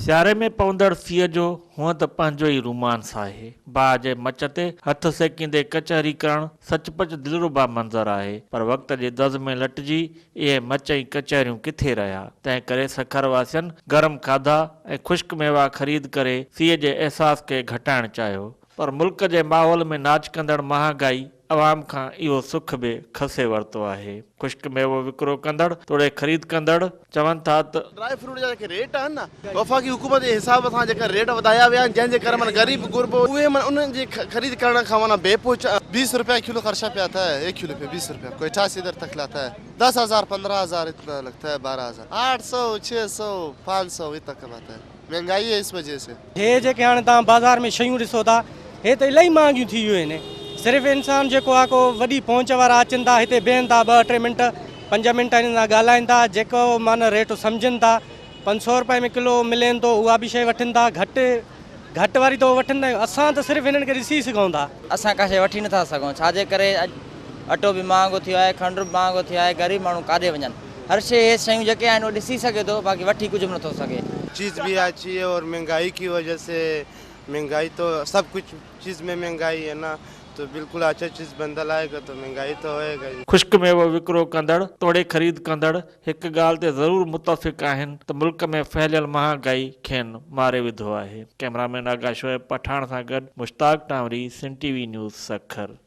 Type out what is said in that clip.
सियारे में पवंदड़ सीअ जो हुअं त पंहिंजो ई रोमांस आहे। बाहि जे मच ते हथ सेकींदे कचहरी करणु सचपच दिलरुबा मंज़र आहे, पर वक़्त जे दज़ में लटिजी इहे मच ऐं कचहरियूं किथे रहिया। तंहिं करे सखर वासियुनि गरम खाधा ऐं ख़ुश्क मेवा ख़रीद करे सीअ जे अहसास खे घटाइणु चाहियो, पर मुल्क जे माहौल में नाच कंदड़ महांगाई अवाम खां इहो सुख बि खसे वरितो आहे। ख़ुश्क मेवो विकिरो कंदड़ तोड़े ख़रीद कंदड़ चवनि था त ड्राई फ्रूट जा जेके रेट आहिनि न, वफ़ाक़ी हुकूमत जे हिसाब सां जेका रेट वधाया विया आहिनि, जंहिंजे करे माना ग़रीब गुरबो उहे उन्हनि जी ख़रीद करण खां माना बेपोच। 20 रुपया किलो खर्चा पे आता है, 1 किलो पे 20 रुपया। कोई 88 इधर तक लाता है, 10,000 15,000 इतना लगता है, 12,000 800 600 500 इतना कमाता है। महंगाई है इस वजह से। हे जेके हाणे तव्हां बाज़ार में शयूं ॾिसो था, हे त इलाही महांगियूं थी वियूं आहिनि। सिर्फ़ु इंसान जेको आहे को वॾी पहुच वारा अचनि था, हिते बीहनि था 2-3 मिंट 5 मिंट हिन सां ॻाल्हाइनि था, जेको माना रेट सम्झनि था। 500 रुपए में किलो मिलेनि थो, उहा बि शइ वठनि था। घटि वारी तो वठंदा आहियूं। असां त सिर्फ़ु हिननि खे ॾिसी सघूं था। असां का शइ वठी नथा सघूं, छाजे करे अटो बि महांगो थियो आहे, खंडु बि महांगो थियो आहे। ग़रीब माण्हू काॾे वञनि? हर शइ हे शयूं जेके आहिनि उहो ॾिसी सघे थो, बाक़ी वठी कुझु बि नथो सघे। चीज़ भी अच्छी है और महंगाई की वजह से, महंगाई तो सब कुछ चीज़ में महंगाई है ना, तो बिल्कुल अच्छा चीज़ बंदा लाएगा तो महंगाई तो होएगा ही। ख़ुश्क मेवो विकिरो कंदड़ तोड़े ख़रीद कंदड़ हिकु ॻाल्हि ते ज़रूरु मुतफ़िक़ आहिनि त मुल्क में फहिलियल महांगाई खेनि मारे विधो आहे। कैमरामैन आगा शोएब पठाण सां गॾु मुश्ताक टांवरी, सिंध टीवी न्यूज़, सखर।